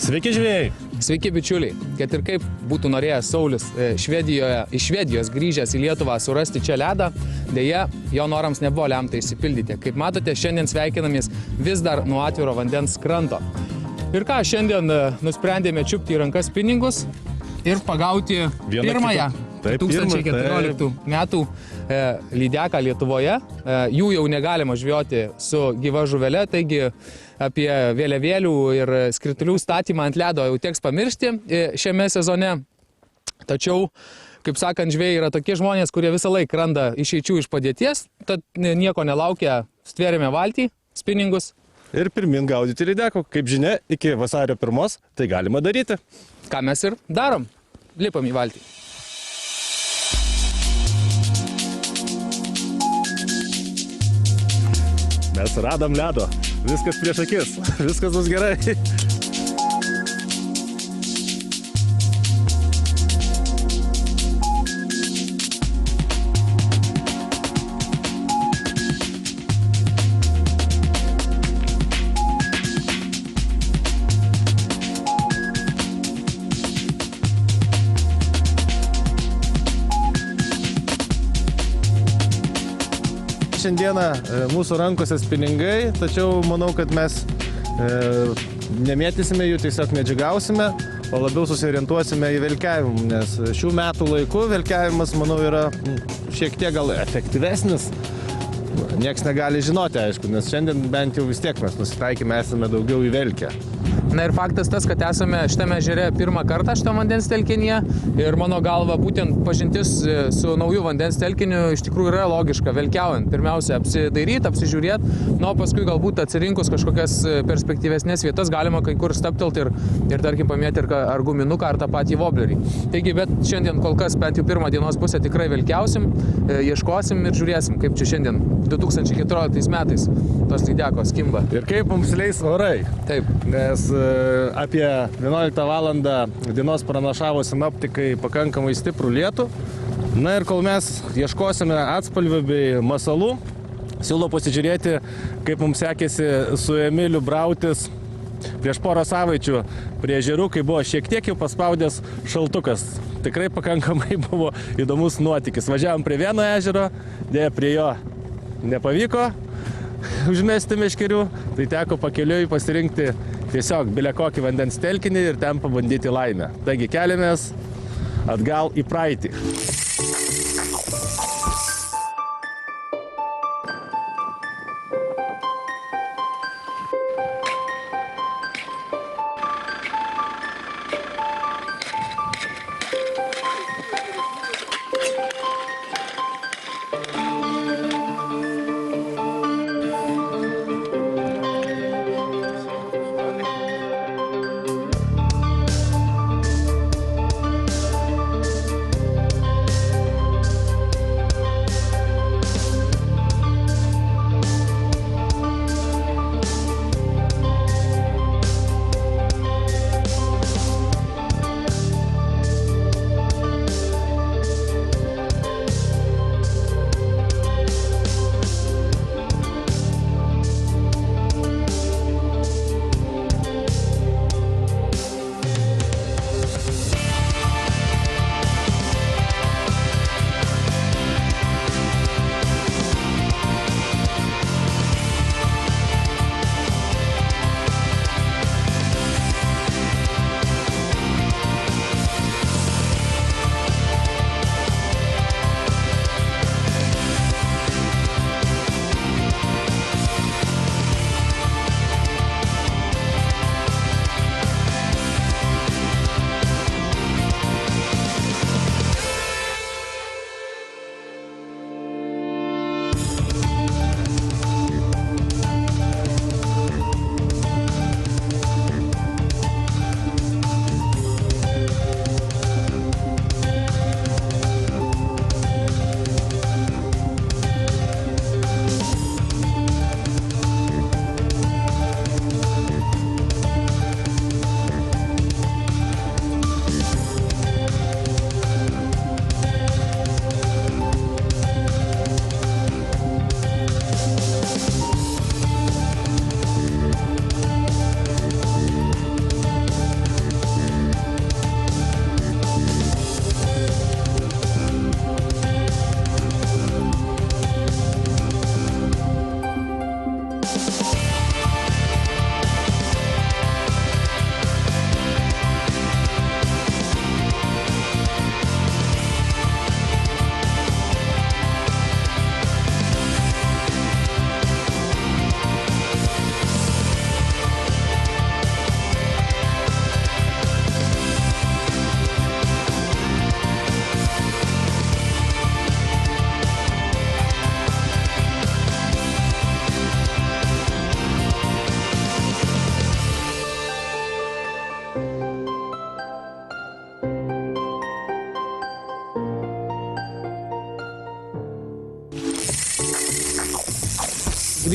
Sveiki žvėjai! Sveiki bičiuliai, kad ir kaip būtų norėjęs Saulius iš Švedijos grįžęs į Lietuvą surasti čia ledą, deja, jo norams nebuvo lemta išsipildyti. Kaip matote, šiandien sveikinamės vis dar nuo atviro vandens kranto. Ir ką, šiandien nusprendėme čiupti į rankas pinigus ir pagauti pirmąją 2014 metų lydeką Lietuvoje. Jų jau negalima žvejoti su gyva žuvele, taigi apie vėliavėlių ir skritulių statymą ant ledo jau teks pamiršti šiame sezone. Tačiau, kaip sakant, žvejai yra tokie žmonės, kurie visą laiką randa išeičių iš padėties, tad nieko nelaukia, stvėrėme valtį, spiningus. Ir pirmin gaudyti lydeko. Kaip žinia, iki vasario 1 tai galima daryti. Ką mes ir darom. Lipam į valtį. Mes radom ledo. Viskas prieš akis. Viskas bus gerai. Šiandieną mūsų rankose spiningai, tačiau manau, kad mes nemėtysime jų, tiesiog medžiagausime, o labiau susiorientuosime į velkiavimą, nes šių metų laiku velkiavimas, manau, yra šiek tiek gal efektyvesnis. Niekas negali žinoti, aišku, nes šiandien bent jau vis tiek mes nusitaikėme, esame daugiau į velkę. Na ir faktas tas, kad esame šitame ežere pirmą kartą šitame vandens telkinyje ir mano galva būtent pažintis su nauju vandens telkiniu iš tikrųjų yra logiška, velkiaujant. Pirmiausia, apsidairyti, apsižiūrėti, o paskui galbūt atsirinkus kažkokias perspektyvesnės vietas galima kai kur staptelti ir tarkim pamėti ar guminuką, ar tą patį woblerį. Taigi, bet šiandien kol kas bent jau pirmą dienos pusę tikrai velkiausim, ieškosim ir žiūrėsim, kaip čia šiandien 2014 metais tos lydekos kimba. Ir kaip mums leis orai. Taip. Nes apie 11 valandą dienos pranašavo sinoptikai pakankamai stiprų lietų. Na ir kol mes ieškosime atspalvių bei masalų, siūlau pasižiūrėti, kaip mums sekėsi su Emiliu brautis prieš porą savaičių prie ežerų, kai buvo šiek tiek jau paspaudęs šaltukas. Tikrai pakankamai buvo įdomus nuotykis. Važiavom prie vieno ežero, dėja prie jo nepavyko užmesti meškerių, tai teko pakeliui pasirinkti tiesiog bile kokį vandens telkinį ir ten pabandyti laimę. Taigi keliamės atgal į praeitį.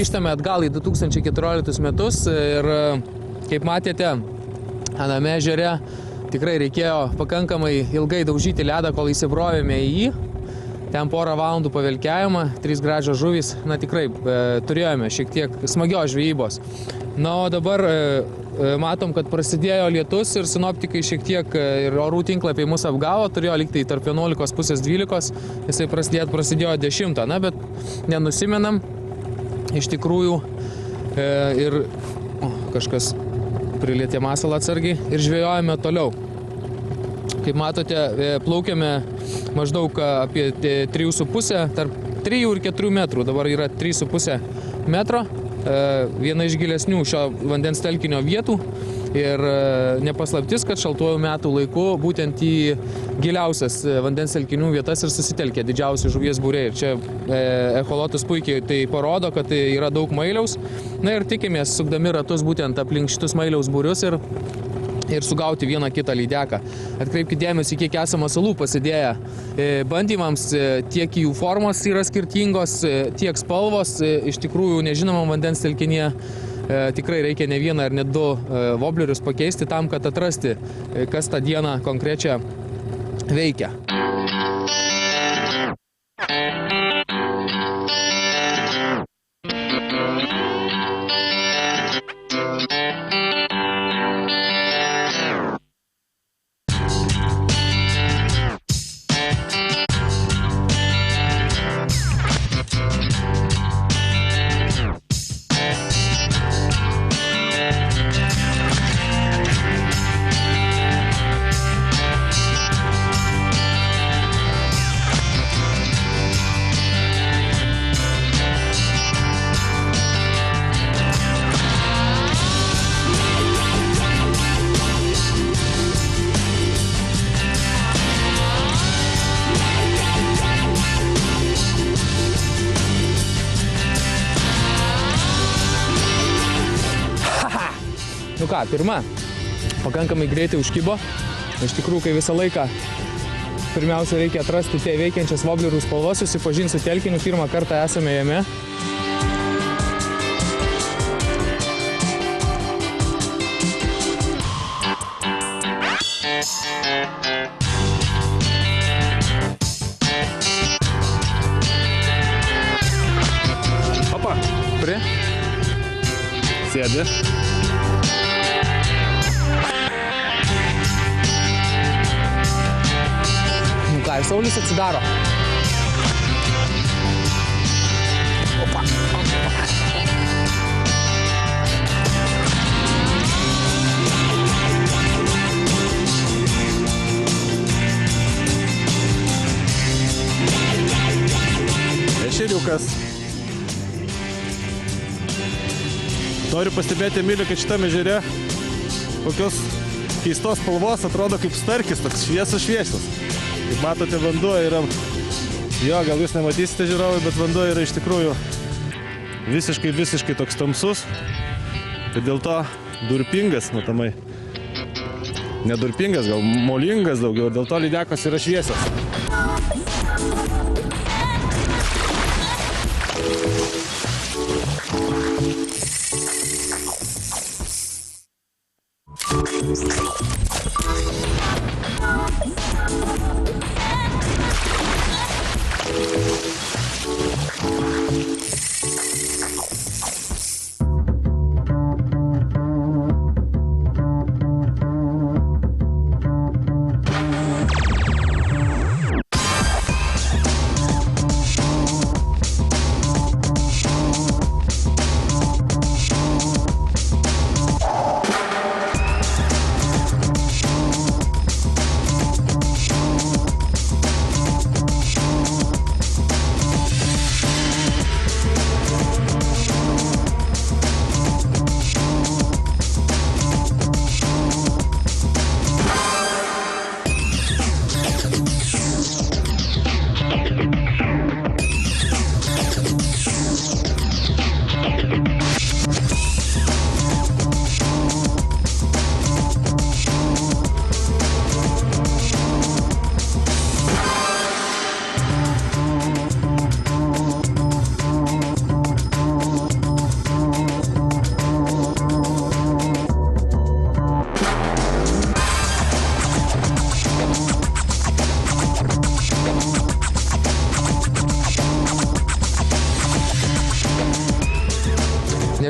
grįžtame atgal į 2014 metus ir kaip matėte, Aname ežere tikrai reikėjo pakankamai ilgai daužyti ledą, kol įsibrovėme į jį. Ten porą valandų pavelkiavimą, 3 gražios žuvys, na tikrai turėjome šiek tiek smagios žvejybos. Na, o dabar matom, kad prasidėjo lietus ir sinoptikai šiek tiek ir orų tinklapiai mus apgavo, turėjo likti tarp 11:30, jisai prasidėjo 10, na, bet nenusimenam, iš tikrųjų ir kažkas prilietė masalą atsargiai ir žvejojame toliau. Kaip matote, plaukiame maždaug apie 3,5, tarp 3 ir 4 metrų, dabar yra 3,5 metro, viena iš gilesnių šio vandens telkinio vietų ir nepaslaptis, kad šaltuoju metų laiku būtent į giliausias vandens telkinių vietas ir susitelkė didžiausi žuvies būriai. Ir čia echolotas puikiai tai parodo, kad tai yra daug mailiaus. Na ir tikimės, sukdami ratus būtent aplink šitus mailiaus būrius ir sugauti vieną kitą lydeką. Atkreipkite dėmesį, kiek esame masalų pasidėję bandymams, tiek jų formos yra skirtingos, tiek spalvos. Iš tikrųjų, nežinomam vandens telkinyje tikrai reikia ne vieną ar ne 2 voblerius pakeisti tam, kad atrasti, kas tą dieną konkrečią veikia. Nu ką, pirma, pakankamai greitai užkibo. Iš tikrųjų, kai visą laiką pirmiausia reikia atrasti tie veikiančias voblerių spalvas, susipažinti su telkiniu, pirmą kartą esame jame. Opa, prie. Sėdi. Ir Saulis atsidaro. Opa. Ešeriukas. Noriu pastebėti, Emilį, kad šitame ežere kokios keistos spalvos atrodo kaip starkis, toks šviesus. Kaip matote, vanduo yra, gal jūs nematysite žiūrovai, bet vanduo yra iš tikrųjų visiškai toks tamsus. Ir dėl to durpingas, matomai. Nedurpingas, gal molingas daugiau, ir dėl to lydekos yra šviesios.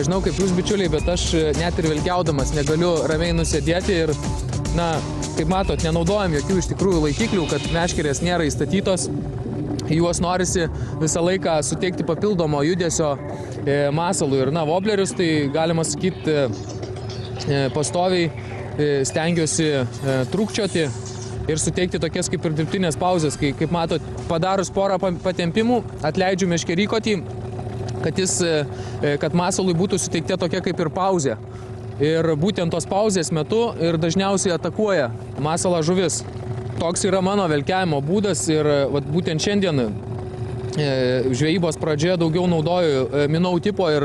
Nežinau kaip jūs bičiuliai, bet aš net ir vilkiaudamas negaliu ramiai nusėdėti ir, na, kaip matot, nenaudojam jokių iš tikrųjų laikiklių, kad meškerės nėra įstatytos. Juos norisi visą laiką suteikti papildomo judesio masalų ir, na, voblerius, tai galima sakyti, pastoviai stengiuosi trūkčioti ir suteikti tokias kaip ir dirbtinės pauzės, kai, kaip matot, padarus porą patempimų, atleidžiu meškerykotį, kad masalui būtų suteikta tokia kaip ir pauzė. Ir būtent tos pauzės metu ir dažniausiai atakuoja masalą žuvis. Toks yra mano velkiavimo būdas ir būtent šiandien žvejybos pradžioje daugiau naudoju minau tipo ir,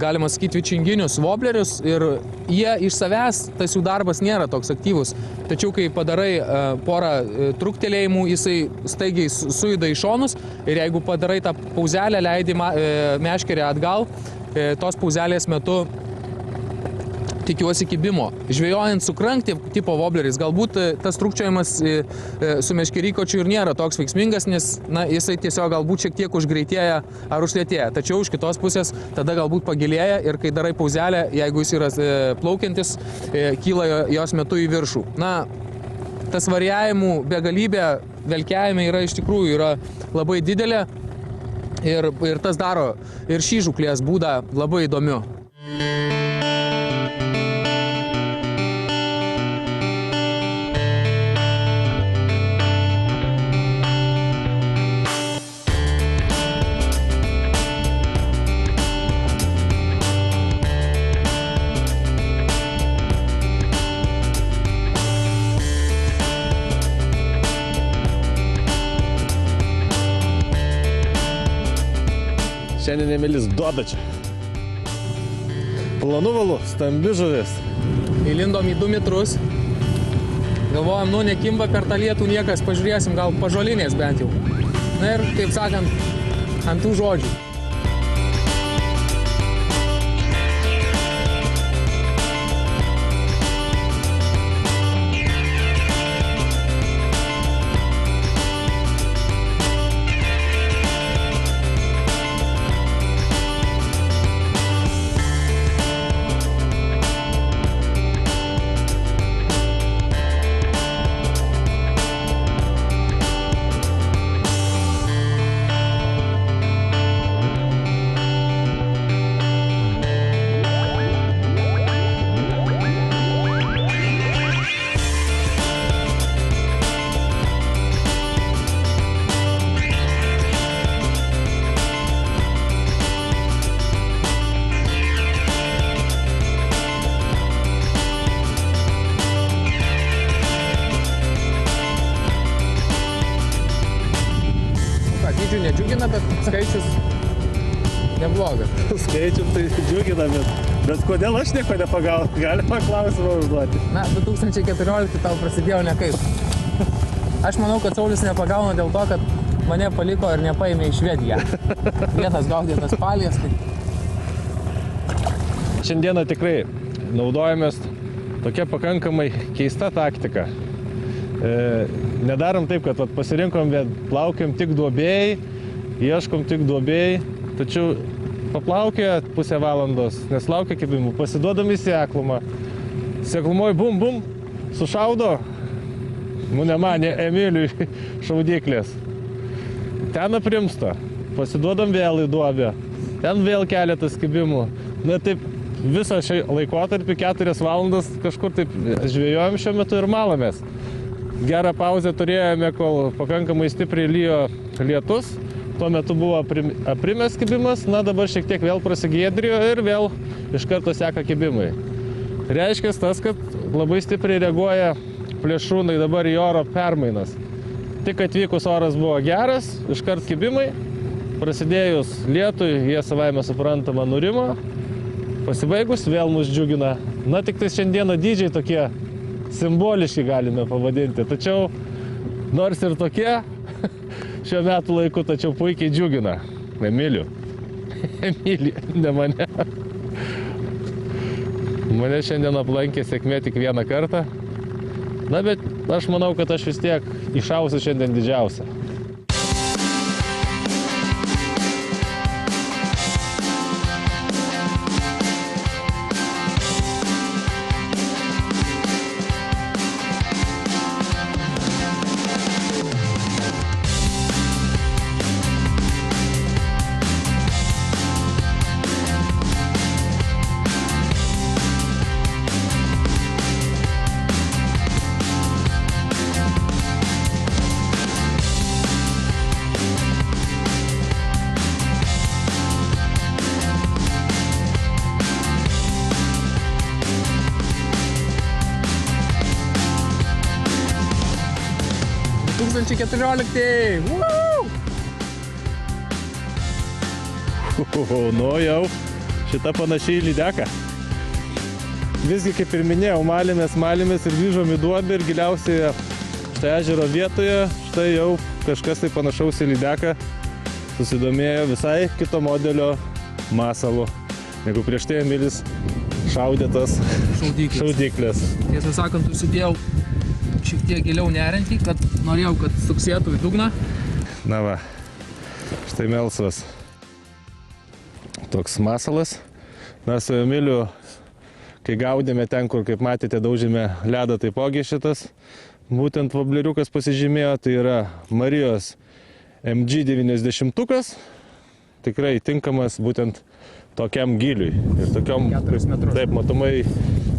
galima sakyti, vičinginius voblerius ir jie iš savęs, tas jų darbas nėra toks aktyvus. Tačiau, kai padarai porą truktelėjimų, jisai staigiai sujuda į šonus ir jeigu padarai tą pauzelę, leidi meškerę atgal, tos pauzelės metu tikiuosi kibimo. Žvejojant su krank tipo vobleriais, galbūt tas trūkčiojimas su meškerykočiu ir nėra toks veiksmingas, nes, na, jisai tiesiog galbūt šiek tiek užgreitėja ar užlėtėja. Tačiau iš kitos pusės tada galbūt pagilėja ir kai darai pauzelę, jeigu jis yra plaukiantis, kyla jos metu į viršų. Na, tas variavimų begalybė velkiavime yra iš tikrųjų labai didelė ir tas daro ir šį žūklės būdą labai įdomiu. Šiandien Emilis duoda čia. Planu valu, stambi žuvis. Įlindom į 2 metrus. Galvojam, nu nekimba per tą lietų niekas, pažiūrėsim, gal pažolinės bent jau. Na ir, kaip sakant, ant tų žodžių. Nedžiugina, bet skaičius neblogas. Skaičius tai džiugina, bet kodėl aš nieko nepagavau? Galima klausimą užduoti. Na, 2014 tau prasidėjo nekaip. Aš manau, kad Saulius nepagauna dėl to, kad mane paliko ir nepaėmė į Švediją. Vienas gaudytas palės. Tai... Šiandieną tikrai naudojamės tokia pakankamai keista taktika. Nedarom taip, kad pasirinkom, plaukiam tik duobėjai, ieškom tik duobėjai, tačiau paplaukė pusę valandos, nes laukia kibimų, pasiduodam į seklumą. Seklumoj bum, sušaudo, nemanė Emiliui šaudyklės. Ten aprimsta, pasiduodam vėl į duobę, ten vėl keletas kibimų. Na taip, visą šį laikotarpį 4 valandas kažkur taip žvejojom šiuo metu ir malamės. Gerą pauzę turėjome, kol pakankamai stipriai lijo lietus. Tuo metu buvo aprimęs kibimas, na dabar šiek tiek vėl prasigėdrijo ir vėl iš karto seka kibimai. Reiškia tas, kad labai stipriai reaguoja plėšrūnai dabar į oro permainas. Tik atvykus oras buvo geras, iškart kibimai, prasidėjus lietui, jie savaime suprantama nurimo, pasibaigus vėl mus džiugina. Na tik tai šiandieną dydžiai tokie simboliški galime pavadinti, tačiau nors ir tokie šiuo metų laiku, tačiau puikiai džiugina. Emilių. Emilį, ne mane. Mane šiandien aplankė sėkmė tik vieną kartą. Na, bet aš manau, kad aš vis tiek iššausiu šiandien didžiausią. 2014. Nu jau, šita panašiai lydeka. Visgi, kaip ir minėjau, malėmės ir grįžom į duobę ir giliausioje štai ežero vietoje, štai jau kažkas tai panašaus į lydeką susidomėjo visai kito modelio masalu, negu prieš tai Emilis šaudė tas šaudyklės. Tiesą sakant, užsidėjau šiek tiek giliau neriantį, kad norėjau, kad suksėtų į dugną. Na va, štai melsvas toks masalas. Mes su Emiliu, kai gaudėme ten, kur, kaip matėte, daužėme ledą, taipogi šitas būtent vobleriukas pasižymėjo, tai yra Marijos MG90-ukas, tikrai tinkamas būtent tokiam giliui. Ir tokiom, 4 metrus. Taip, matomai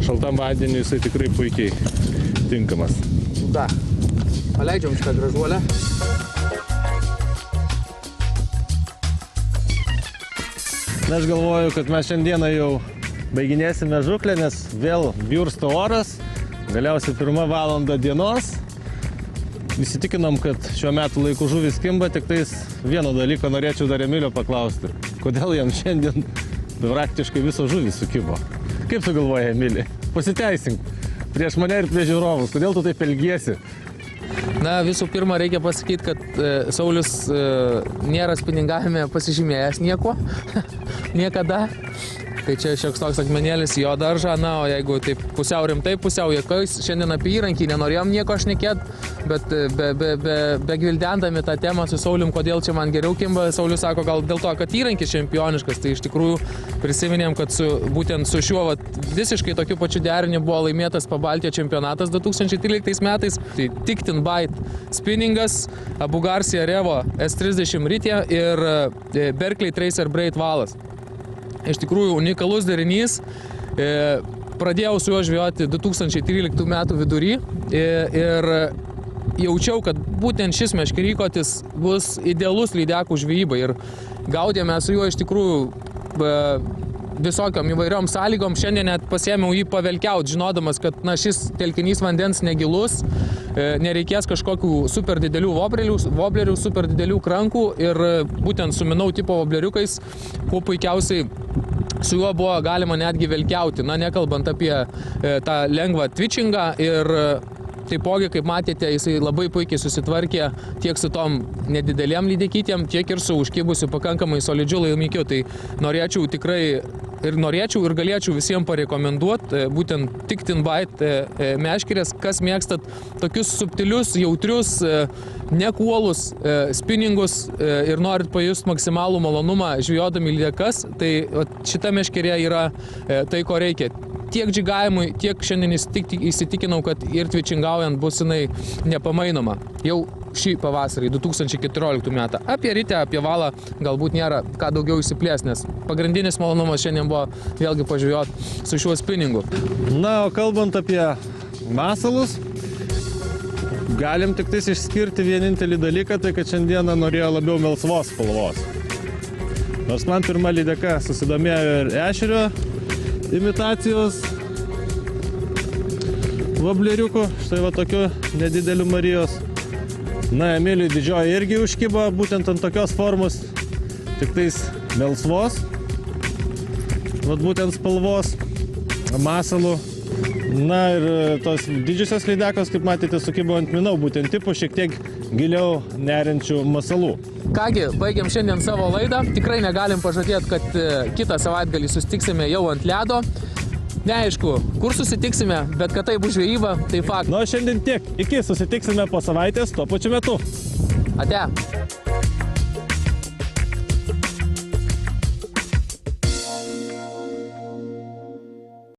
šaltam vandeniu jisai tikrai puikiai tinkamas. Da, paleidžiam šitą gražuolę. Na, aš galvoju, kad mes šiandieną jau baiginėsime žuklę, nes vėl bjursto oras. Galiausiai 1 valanda dienos. Įsitikinom, kad šiuo metu laiku žuvis kimba, tik tais vieno dalyko norėčiau dar Emilio paklausti. Kodėl jam šiandien praktiškai visos žuvis sukibo? Kaip tu galvoji, Emili? Pasiteisink prieš mane ir prieš žiūrovus. Kodėl tu taip elgiesi? Na, visų pirma, reikia pasakyti, kad Saulius nėra spiningavime pasižymėjęs nieko, niekada. Tai čia šioks toks akmenėlis į jo daržą, na, o jeigu taip pusiau rimtai, pusiau juokais, šiandien apie įrankį nenorėjom nieko šnekėti, bet begvildendami tą temą su Saulium, kodėl čia man geriau kimba, Saulius sako, gal dėl to, kad įrankis čempioniškas, tai iš tikrųjų prisiminėm, kad būtent su šiuo visiškai tokiu pačiu deriniu buvo laimėtas Pabaltijo čempionatas 2013 metais, tai Tikt and Bite spinningas, Abu Garcia Revo S30 Ritė ir Berkley Tracer Braid valas. Iš tikrųjų unikalus derinys. Pradėjau su juo žvejoti 2013 metų vidury ir jaučiau, kad būtent šis meškerykotis bus idealus lydekų žvejybai. Ir gaudėme su juo iš tikrųjų visokiom įvairiom sąlygom. Šiandien net pasiėmiau jį pavelkiaut, žinodamas, kad šis telkinys vandens negilus, nereikės kažkokių super didelių voblerių, super didelių krankų ir būtent su minau tipo vobleriukais, kuo puikiausiai su juo buvo galima netgi velkiauti, nekalbant apie tą lengvą twitchingą ir taipogi, kaip matėte, jisai labai puikiai susitvarkė tiek su tom nedidelėm lydekytėm, tiek ir su užkibusiu pakankamai solidžiu laimikiu. Tai norėčiau ir galėčiau visiems parekomenduoti būtent Tikt and Bite meškerės, kas mėgstat tokius subtilius, jautrius, nekuolus spinningus ir norit pajusti maksimalų malonumą žvejodami lydekas, tai šita meškerė yra tai, ko reikia. Tiek džigavimui, tiek šiandien įsitikinau, kad ir twitchingaujant bus jinai nepamainoma. Jau šį pavasarį, 2014 metą. Apie ritę, apie valą galbūt nėra ką daugiau įsiplės, nes pagrindinis malonumas šiandien buvo vėlgi pažvejoti su šiuo spinningu. Na, o kalbant apie masalus, galim tik tais išskirti vienintelį dalyką, tai kad šiandieną norėjo labiau melsvos spalvos. Nors man pirma lydeka susidomėjo ir ešerio imitacijos vobleriukų, štai va tokiu nedideliu Marijos. Na, Emiliui didžioji irgi užkibo būtent ant tokios formos, tik tais melsvos, vat būtent spalvos, masalų. Na ir tos didžiosios lydekos, kaip matėte, sukibo ant minau, būtent tipų šiek tiek giliau neriančių masalų. Kągi, baigiam šiandien savo laidą. Tikrai negalim pažadėti, kad kitą savaitgalį susitiksime jau ant ledo. Neaišku, kur susitiksime, bet kad tai bus žvejyba, tai fakt. Na, šiandien tiek. Iki susitiksime po savaitės tuo pačiu metu. Ate.